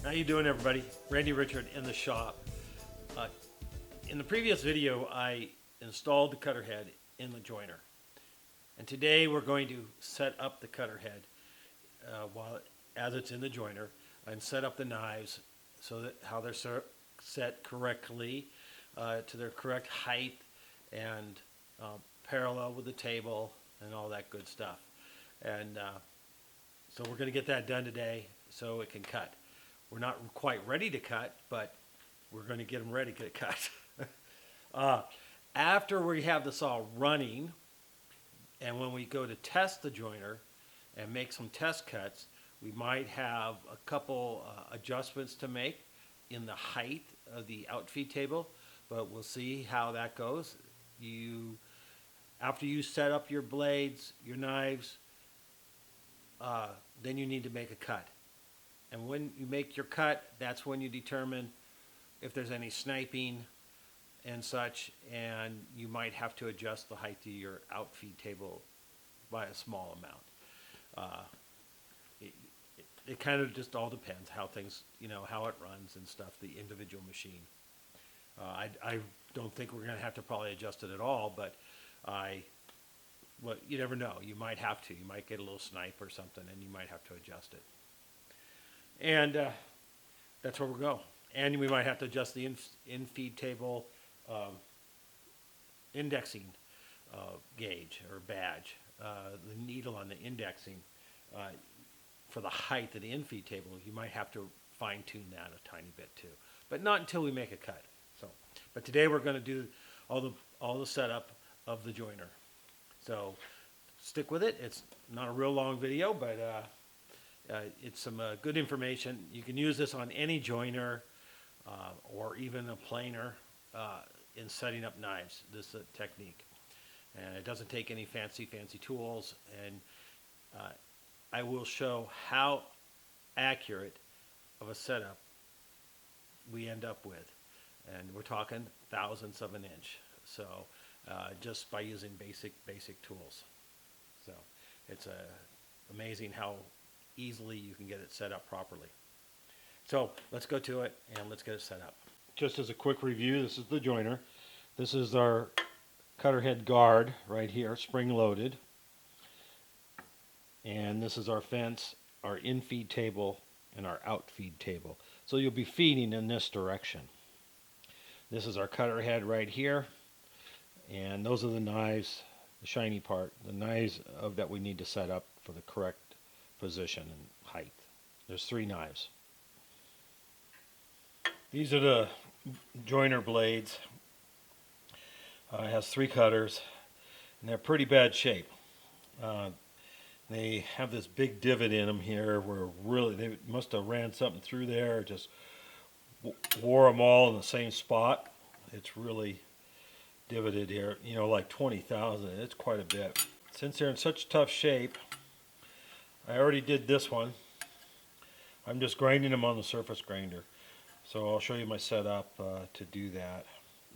How you doing, everybody? Randy Richard in the shop. In the previous video, I installed the cutter head in the joiner, and today we're going to set up the cutter head as it's in the joiner, and set up the knives so that how they're set correctly to their correct height and parallel with the table and all that good stuff. And so we're going to get that done today so it can cut. We're not quite ready to cut, but we're going to get them ready to cut. After we have the saw running, and when we go to test the joiner and make some test cuts, we might have a couple adjustments to make in the height of the outfeed table, but we'll see how that goes. After you set up your blades, your knives, then you need to make a cut. And when you make your cut, that's when you determine if there's any sniping and such, and you might have to adjust the height of your outfeed table by a small amount. It kind of just all depends how things, how it runs and stuff, the individual machine. I don't think we're going to have to probably adjust it at all, but you never know. You might have to. You might get a little snipe or something, and you might have to adjust it. And that's where we'll go. And we might have to adjust the in-feed table indexing gauge or badge, the needle on the indexing for the height of the in-feed table. You might have to fine-tune that a tiny bit too, but not until we make a cut. But today we're going to do all the setup of the joiner. So stick with it. It's not a real long video, but it's some good information. You can use this on any joiner or even a planer in setting up knives, this technique. And it doesn't take any fancy tools. And I will show how accurate of a setup we end up with. And we're talking thousandths of an inch. So just by using basic tools. So it's amazing how easily you can get it set up properly. So let's go to it and let's get it set up. Just as a quick review, this is the joiner. This is our cutter head guard right here, spring loaded. And this is our fence, our in-feed table, and our out-feed table. So you'll be feeding in this direction. This is our cutter head right here. And those are the knives, the shiny part, the knives that we need to set up for the correct position and height. There's 3 knives. These are the joiner blades. It has 3 cutters, and they're pretty bad shape. They have this big divot in them here where really they must have ran something through there, just wore them all in the same spot. It's really divoted here, like 20,000. It's quite a bit. Since they're in such tough shape, I already did this one. I'm just grinding them on the surface grinder. So I'll show you my setup to do that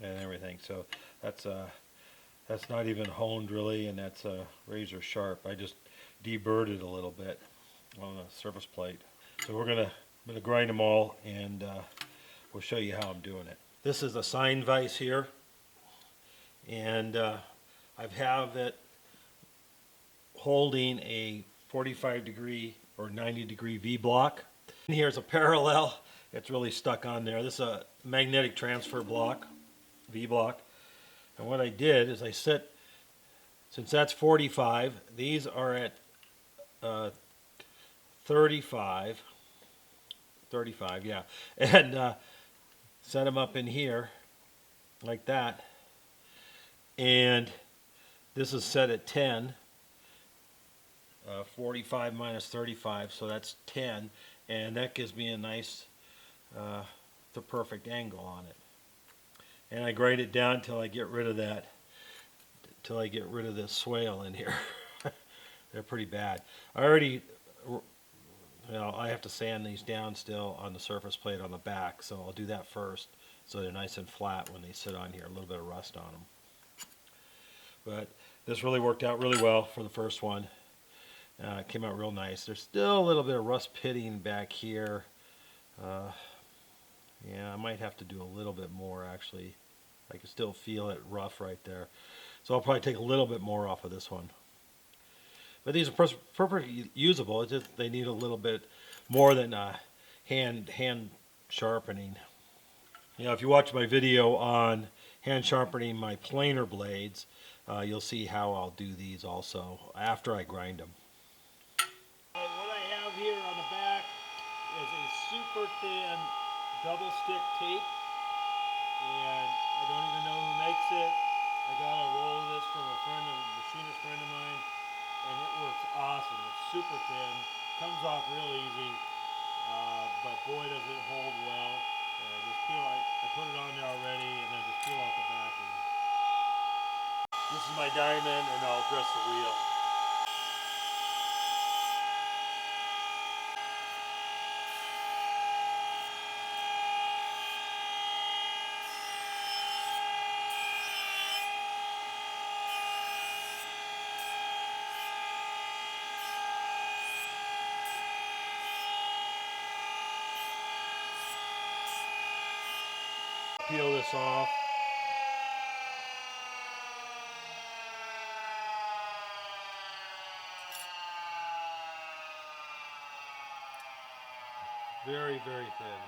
and everything. So that's not even honed really, and that's razor sharp. I just deburred it a little bit on the surface plate. So I'm gonna grind them all, and we'll show you how I'm doing it. This is a sine vise here, and I have it holding a 45 degree or 90 degree V block. And here's a parallel. It's really stuck on there. This is a magnetic transfer block, V block. And what I did is I set, since that's 45, these are at 35, yeah. And set them up in here like that. And this is set at 10. 45 minus 35, so that's 10, and that gives me a nice, the perfect angle on it. And I grade it down till I get rid of that, till I get rid of this swale in here. They're pretty bad. I already, I have to sand these down still on the surface plate on the back, so I'll do that first, so they're nice and flat when they sit on here. A little bit of rust on them. But this really worked out really well for the first one. It came out real nice. There's still a little bit of rust pitting back here Yeah, I might have to do a little bit more actually. I can still feel it rough right there. So I'll probably take a little bit more off of this one. But these are perfectly usable. It's just they need a little bit more than hand sharpening. You know, if you watch my video on hand sharpening my planer blades, you'll see how I'll do these also after I grind them. What I have here on the back is a super thin double stick tape, and I don't even know who makes it. I got a roll of this from a machinist friend of mine, and it works awesome. It's super thin, comes off real easy, but boy does it hold well. I put it on there already, and then just peel off the backing. This is my diamond, and I'll dress the wheel. Peel this off. Very, very thin.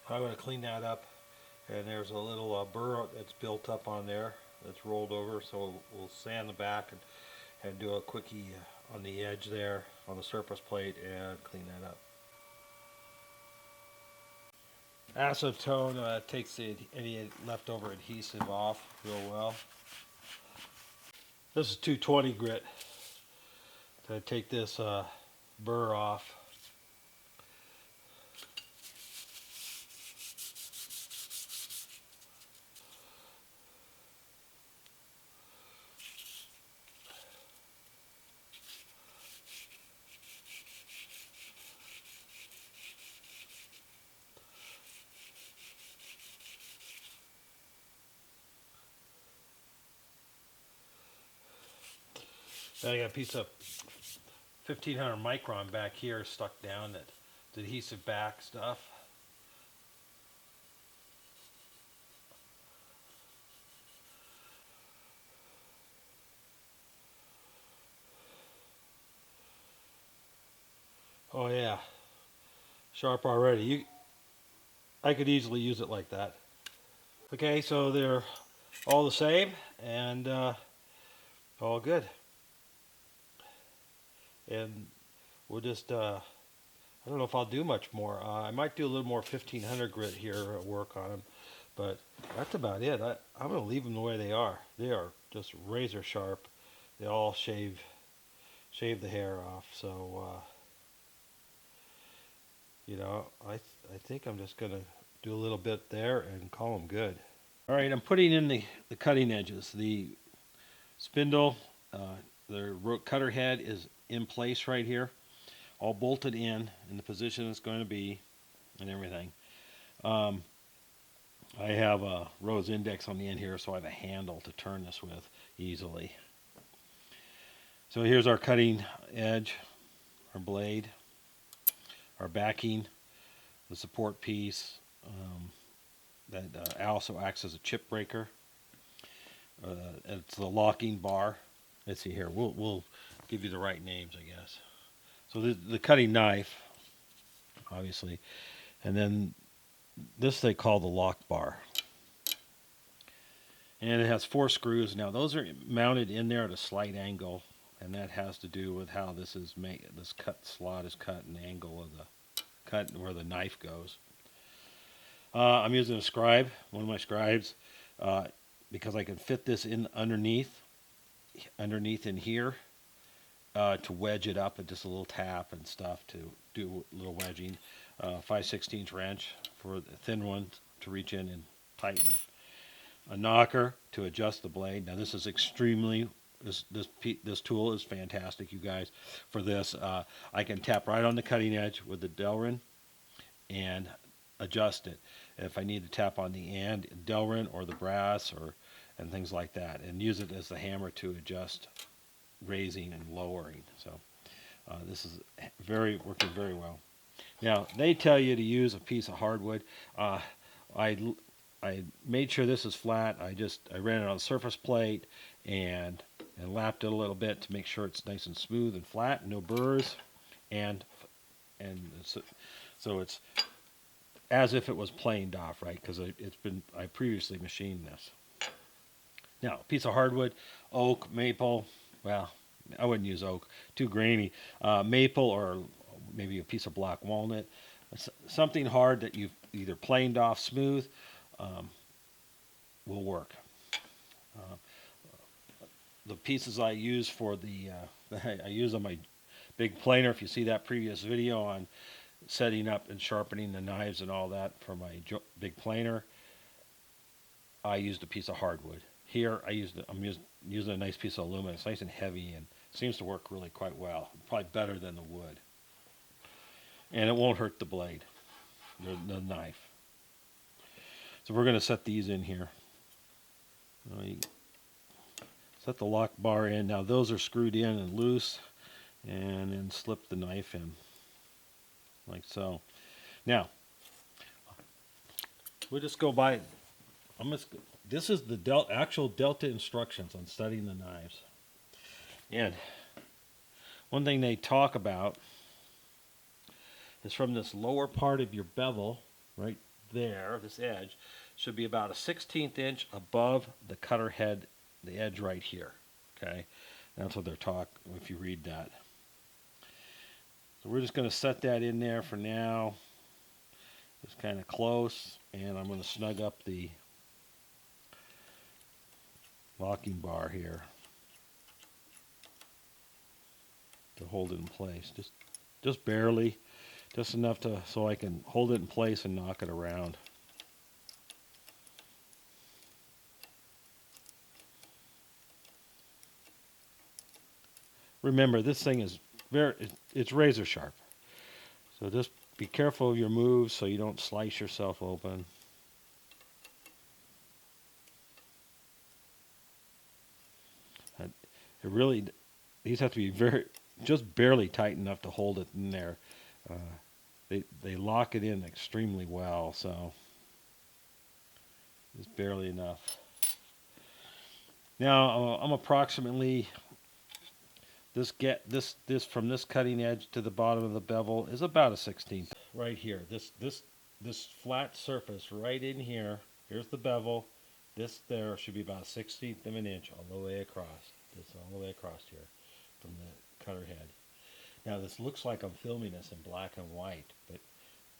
I'm going to clean that up, and there's a little burr that's built up on there that's rolled over, so we'll sand the back and do a quickie on the edge there on the surface plate and clean that up. Acetone takes any leftover adhesive off real well. This is 220 grit to take this burr off. Then I got a piece of 1500 micron back here stuck down, that's adhesive back stuff. Oh yeah, sharp already. I could easily use it like that. Okay, so they're all the same and all good. And we'll just, I don't know if I'll do much more. I might do a little more 1500 grit here work on them, but that's about it. I'm going to leave them the way they are. They are just razor sharp. They all shave the hair off. So, you know, I think I'm just going to do a little bit there and call them good. All right, I'm putting in the cutting edges. The spindle, the cutter head is in place right here, all bolted in the position it's going to be and everything. I have a rose index on the end here, so I have a handle to turn this with easily. So here's our cutting edge, our blade, our backing, the support piece that also acts as a chip breaker. It's the locking bar. Let's see here. We'll give you the right names, I guess. So the cutting knife, obviously, and then this they call the lock bar. And it has 4 screws. Now those are mounted in there at a slight angle, and that has to do with how this is made. This cut slot is cut and the angle of the cut where the knife goes. I'm using a scribe, one of my scribes, because I can fit this in underneath in here to wedge it up, and just a little tap and stuff to do a little wedging. 5/16 wrench for the thin one to reach in and tighten. A knocker to adjust the blade. Now this is extremely, this tool is fantastic, you guys. For this, I can tap right on the cutting edge with the Delrin and adjust it. If I need to tap on the end, Delrin or the brass or and things like that, and use it as the hammer to adjust raising and lowering. So this is working very well. Now they tell you to use a piece of hardwood. I made sure this is flat. I ran it on a surface plate and lapped it a little bit to make sure it's nice and smooth and flat, no burrs, and so it's as if it was planed off, right? Because I previously machined this. Now, a piece of hardwood, oak, maple. Well, I wouldn't use oak, too grainy. Maple or maybe a piece of black walnut. Something hard that you've either planed off smooth will work. The pieces I use for I use on my big planer. If you see that previous video on setting up and sharpening the knives and all that for my big planer, I used a piece of hardwood. Here I'm using a nice piece of aluminum. It's nice and heavy and seems to work really quite well. Probably better than the wood. And it won't hurt the blade, the knife. So we're going to set these in here. Set the lock bar in. Now those are screwed in and loose, and then slip the knife in like so. Now we'll just go by. This is the actual Delta instructions on setting the knives. And one thing they talk about is from this lower part of your bevel, right there, this edge, should be about a 1/16 inch above the cutter head, the edge right here. Okay, that's what they're talking. If you read that, so we're just going to set that in there for now. It's kind of close, and I'm going to snug up the locking bar here to hold it in place, just barely, just enough so I can hold it in place and knock it around. Remember, this thing is it's razor sharp, so just be careful of your moves so you don't slice yourself open. These have to be just barely tight enough to hold it in there. They lock it in extremely well, so just barely enough. Now I'm approximately this from this cutting edge to the bottom of the bevel is about a 1/16. Right here, this flat surface right in here. Here's the bevel. This there should be about a 1/16 of an inch all the way across. This all the way across here from the cutter head. Now this looks like I'm filming this in black and white, but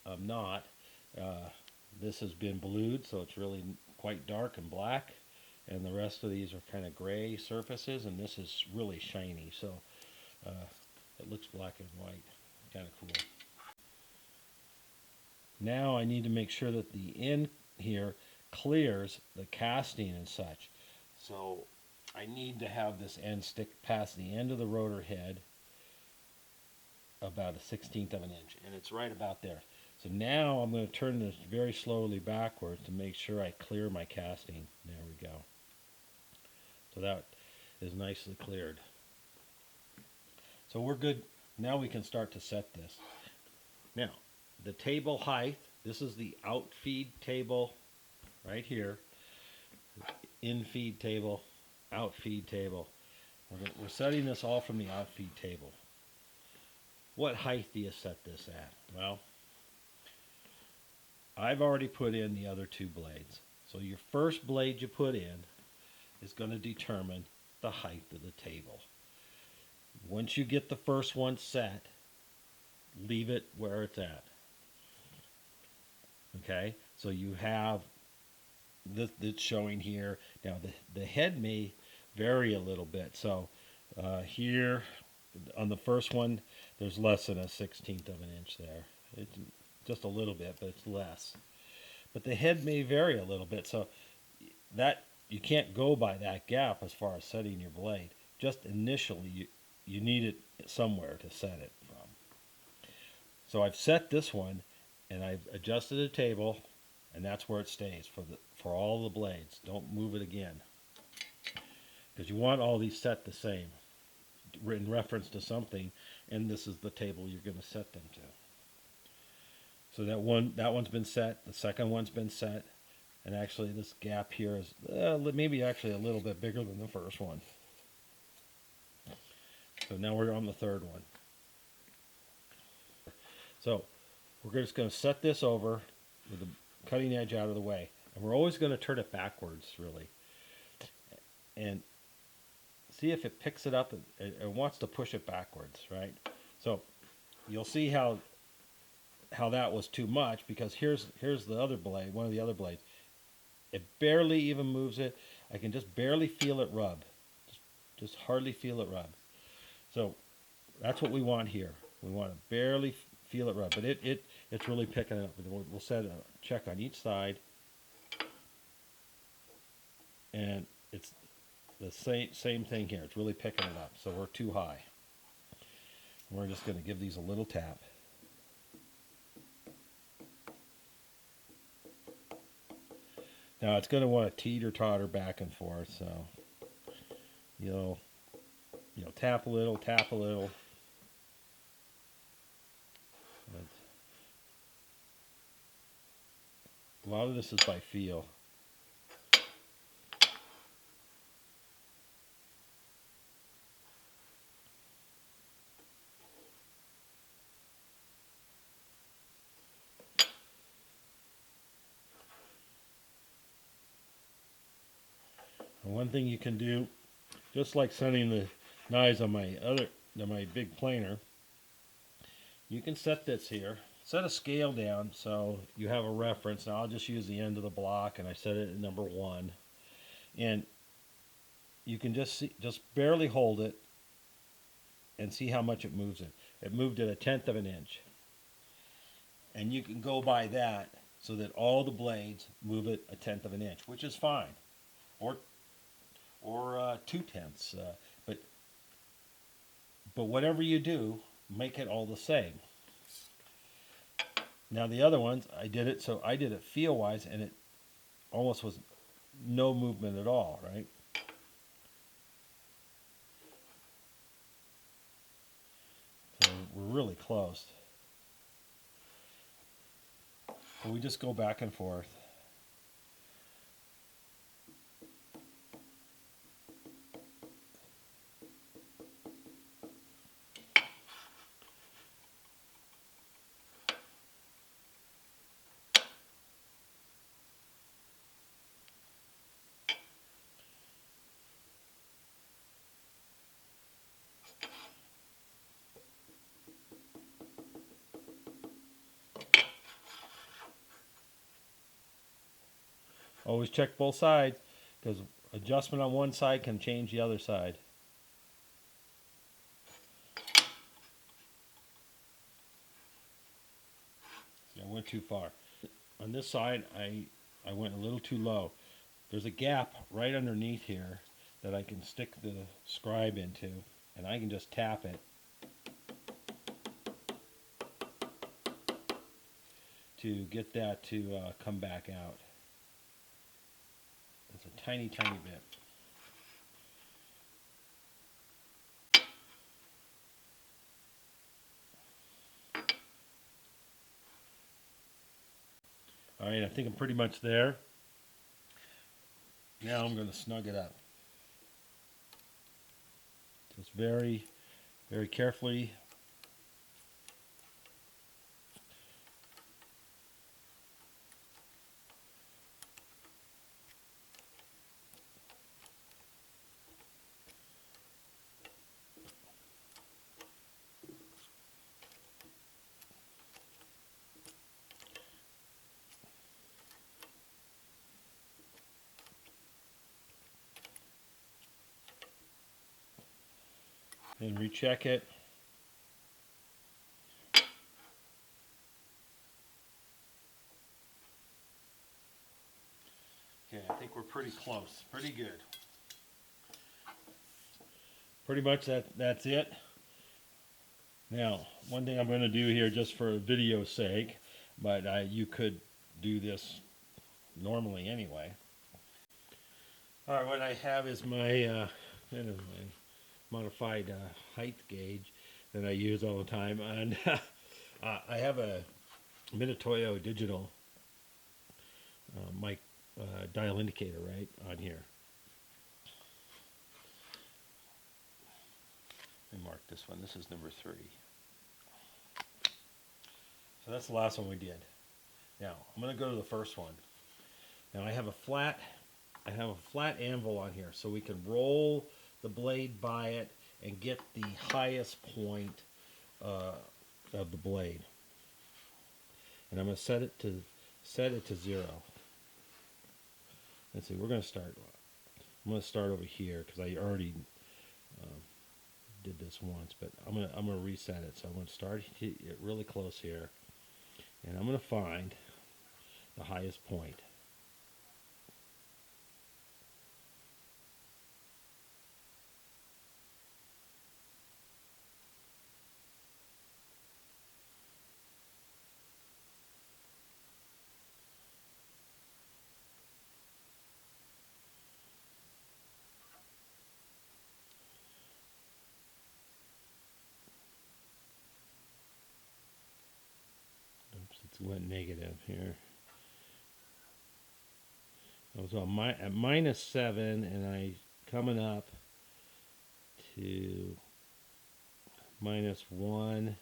I'm not. This has been blued, so it's really quite dark and black, and the rest of these are kind of gray surfaces, and this is really shiny, so it looks black and white. Kind of cool. Now I need to make sure that the end here clears the casting and such. So I need to have this end stick past the end of the rotor head about a 1/16 of an inch, and it's right about there. So now I'm going to turn this very slowly backwards to make sure I clear my casting. There we go. So that is nicely cleared. So we're good. Now we can start to set this. Now, the table height, this is the outfeed table right here. In-feed table, outfeed table. We're setting this all from the outfeed table. What height do you set this at? Well, I've already put in the other two blades. So your first blade you put in is going to determine the height of the table. Once you get the first one set, leave it where it's at. Okay, so you have this showing here. Now the head may vary a little bit. So here on the first one, there's less than a 1/16 of an inch there. It's just a little bit, but it's less. But the head may vary a little bit, so that you can't go by that gap as far as setting your blade. Just initially, you need it somewhere to set it from. So I've set this one, and I've adjusted the table, and that's where it stays for all the blades. Don't move it again. because you want all these set the same, in reference to something, and this is the table you're going to set them to. So that one's been set. The second one's been set, and actually this gap here is maybe actually a little bit bigger than the first one. So now we're on the third one. So we're just going to set this over with the cutting edge out of the way, and we're always going to turn it backwards, really, and see if it picks it up and wants to push it backwards, right? So you'll see how that was too much, because here's the other blade, one of the other blades. It barely even moves it. I can just barely feel it rub. Just hardly feel it rub. So that's what we want here. We want to barely feel it rub, but it's really picking it up. We'll set a check on each side, and it's the same thing here. It's really picking it up. So we're too high. And we're just going to give these a little tap. Now it's going to want to teeter-totter back and forth, so you'll tap a little, tap a little. A lot of this is by feel. And one thing you can do, just like setting the knives on my big planer, you can set this here. Set a scale down so you have a reference. Now I'll just use the end of the block, and I set it at number 1. And you can just barely hold it and see how much it moves it. It moved it 1/10 of an inch. And you can go by that so that all the blades move it 1/10 of an inch, which is fine. Or 2/10. But whatever you do, make it all the same. Now the other ones, I did it feel-wise, and it almost was no movement at all, right? So we're really close. So we just go back and forth. Always check both sides, because adjustment on one side can change the other side. See, I went too far. On this side, I went a little too low. There's a gap right underneath here that I can stick the scribe into, and I can just tap it to get that to come back out. It's a tiny, tiny bit. All right, I think I'm pretty much there. Now I'm going to snug it up. Just very, very carefully. And recheck it. Okay, I think we're pretty close. Pretty good. Pretty much that's it. Now, one thing I'm going to do here, just for video's sake, but you could do this normally anyway. All right, what I have is my kind of my modified height gauge that I use all the time, and I have a Mitutoyo digital mic dial indicator right on here. Let me mark this one. This is number 3. So that's the last one we did. Now I'm going to go to the first one. Now I have a flat anvil on here, so we can roll the blade by it and get the highest point of the blade. And I'm going to set it to 0. Let's see. We're going to start. I'm going to start over here because I already did this once, but I'm going to reset it. So I'm going to start it really close here, and I'm going to find the highest point. Oops, it went negative here. I was at -7, and I coming up to -1,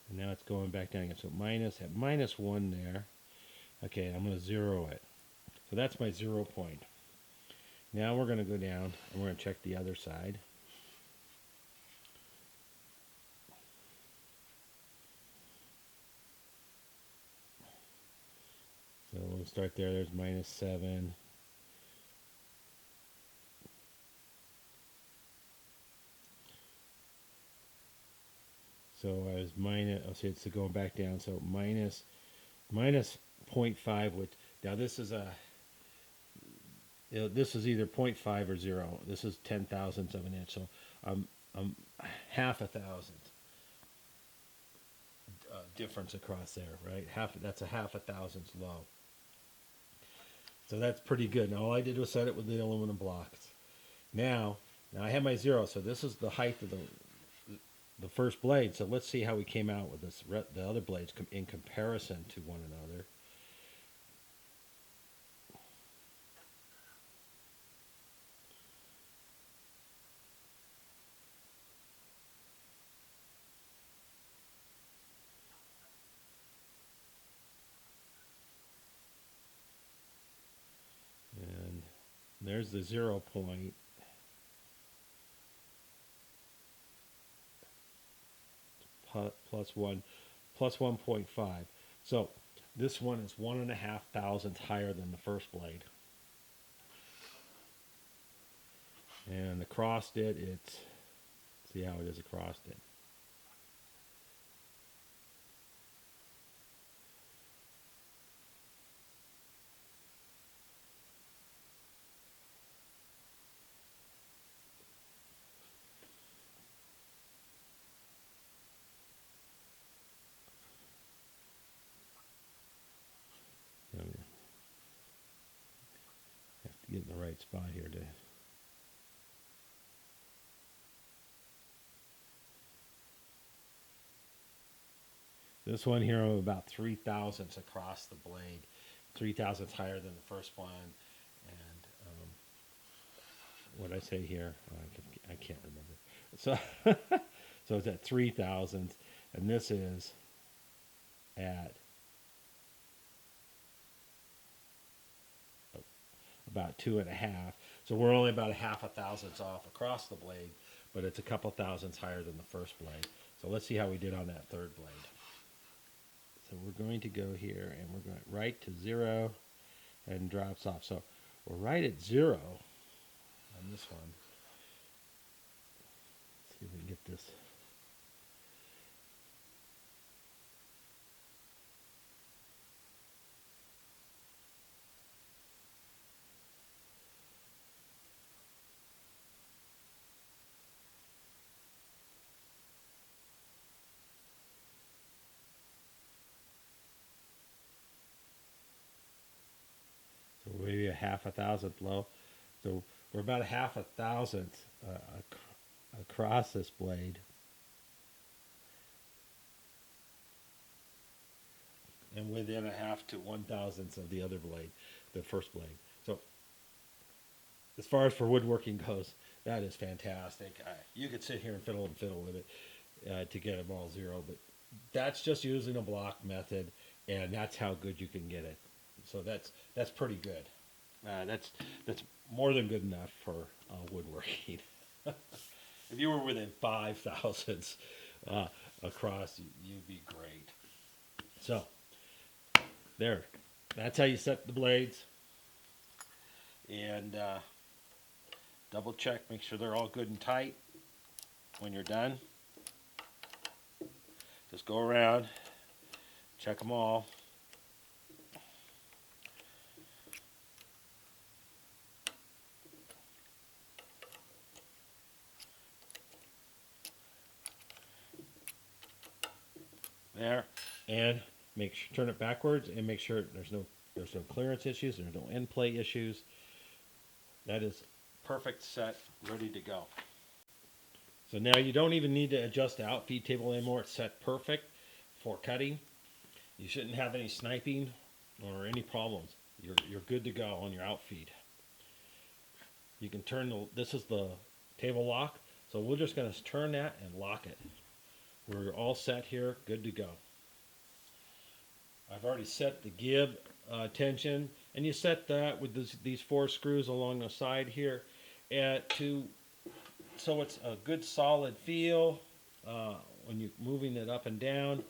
and now it's going back down again. So at -1 there. Okay, I'm going to 0 it. So that's my 0 point. Now we're going to go down and we're going to check the other side. So we'll start there. There's -7. So I was minus. Oh, see, it's going back down. So minus 0.5. Which now this is this is either 0.5 or 0. This is 0.010 of an inch. So I'm half a thousandth difference across there, right? That's a half a thousandth low. So that's pretty good. Now all I did was set it with the aluminum blocks. Now I have my 0. So this is the height of the first blade. So let's see how we came out with this. The other blades in comparison to one another. And there's the 0 point. Plus 1.5. So this one is 1.5 thousandths higher than the first blade. And across it, it's, see how it is across it. Have to get in the right spot here to. This one here, I'm about 3 thousandths across the blade, 3 thousandths higher than the first one. And what I say here, I can't remember. So, so it's at 3 thousandths, and this is at about 2.5. So we're only about a half a thousandths off across the blade, but it's a couple thousandths higher than the first blade. So let's see how we did on that third blade. So we're going to go here and we're going right to 0 and drops off. So we're right at 0 on this one. Let's see if we can get this. a half a thousandth low. So we're about a half a thousandth across this blade. And within a half to 1,000th of the other blade, the first blade. So as far as for woodworking goes, that is fantastic. You could sit here and fiddle with it to get them all zero, but that's just using a block method, and that's how good you can get it. So that's pretty good. That's more than good enough for woodworking. If you were within 5,000ths across, you'd be great. So there, that's how you set the blades. And double check, make sure they're all good and tight when you're done. Just go around, check them all. There, and turn it backwards and make sure there's no clearance issues, there's no end play issues. That is perfect set, ready to go. So now you don't even need to adjust the outfeed table anymore. It's set perfect for cutting. You shouldn't have any sniping or any problems. You're good to go on your outfeed. You can turn this is the table lock, so we're just going to turn that and lock it. We're all set here, good to go. I've already set the gib tension, and you set that with these 4 screws along the side here so it's a good solid feel when you're moving it up and down,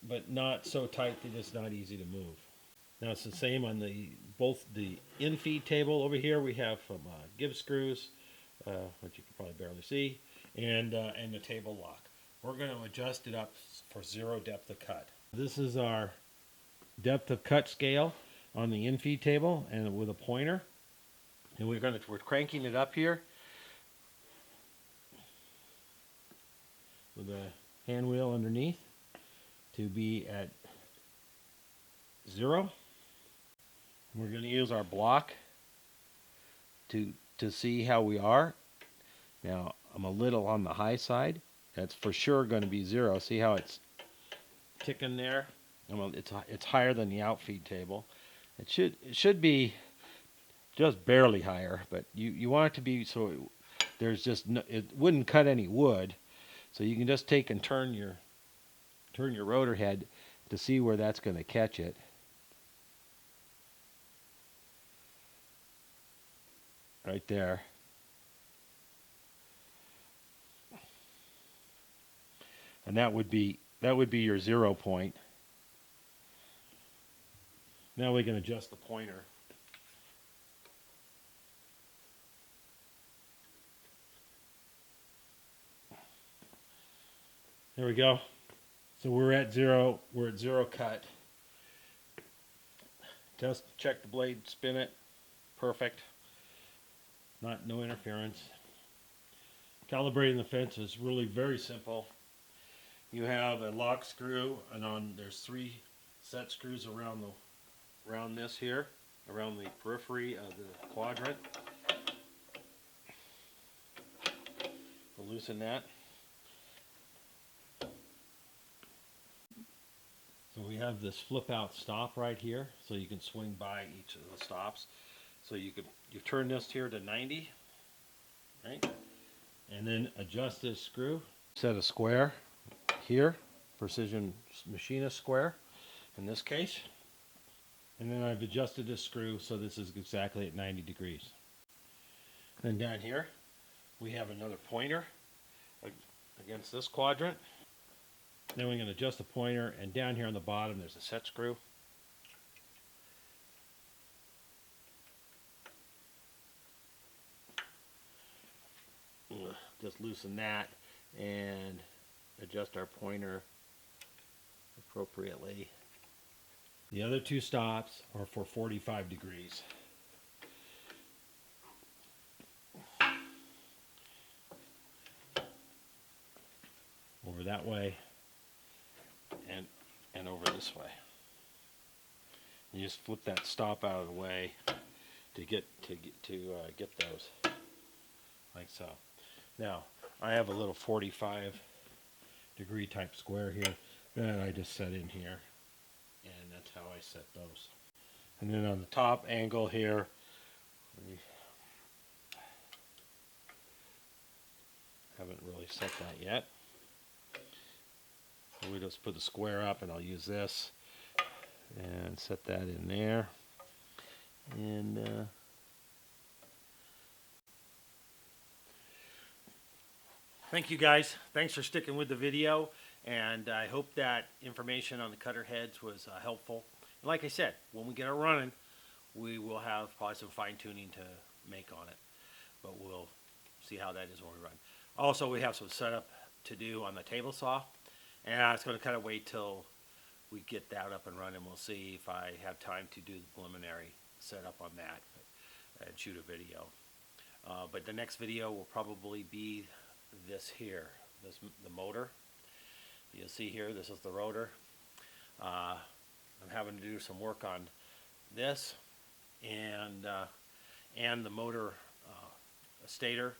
but not so tight that it's not easy to move. Now it's the same on both the in-feed table over here. We have some Gibs screws, which you can probably barely see, and the table lock. We're going to adjust it up for 0 depth of cut. This is our depth of cut scale on the in-feed table, and with a pointer. And we're cranking it up here with a hand wheel underneath to be at 0. And we're going to use our block to see how we are. Now I'm a little on the high side. That's for sure going to be 0. See how it's ticking there? It's higher than the outfeed table. It should be just barely higher, but you want it to be so there's just it wouldn't cut any wood. So you can just take and turn your rotor head to see where that's going to catch it. Right there. And that would be your 0 point. Now we can adjust the pointer. There we go. So we're at 0. We're at 0 cut. Just check the blade, spin it. Perfect. No interference. Calibrating the fence is really very simple. You have a lock screw, and there's 3 set screws around this here, around the periphery of the quadrant. We'll loosen that. So we have this flip out stop right here, so you can swing by each of the stops. So you turn this here to 90, right? And then adjust this screw. Set a square here, precision machinist square in this case. And then I've adjusted this screw so this is exactly at 90 degrees. Then down here we have another pointer against this quadrant. Then we can adjust the pointer, and down here on the bottom there's a set screw. Just loosen that and adjust our pointer appropriately. The other 2 stops are for 45 degrees. Over that way and over this way. You just flip that stop out of the way get those like so. Now I have a little 45-degree type square here that I just set in here, and that's how I set those. And then on the top angle here, haven't really set that yet. So we just put the square up, and I'll use this and set that in there. And thank you guys. Thanks for sticking with the video, and I hope that information on the cutter heads was helpful. And like I said, when we get it running, we will have probably some fine tuning to make on it, but we'll see how that is when we run. Also, we have some setup to do on the table saw, and I was going to kind of wait till we get that up and running. We'll see if I have time to do the preliminary setup on that and shoot a video. But the next video will probably be this here, the motor. You'll see here, this is the rotor. I'm having to do some work on this and the motor stator.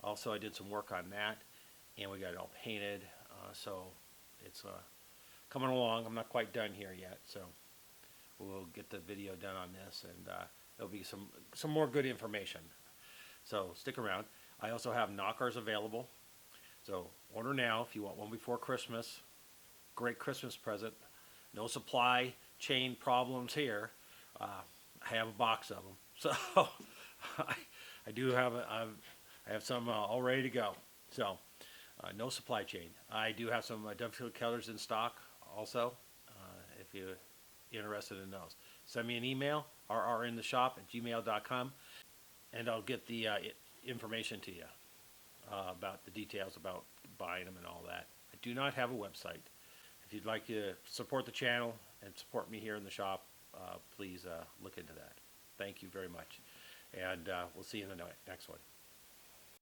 Also, I did some work on that, and we got it all painted. So it's coming along. I'm not quite done here yet, so we'll get the video done on this, and there'll be some more good information. So stick around. I also have knockers available. So order now if you want one before Christmas. Great Christmas present. No supply chain problems here. I have a box of them. So I do have I have some all ready to go. So no supply chain. I do have some dovetail cutters in stock also, if you're interested in those. Send me an email, rrrintheshop@gmail.com, and I'll get the information to you about the details about buying them and all that. I do not have a website. If you'd like to support the channel and support me here in the shop, please look into that. Thank you very much, and we'll see you in the next one.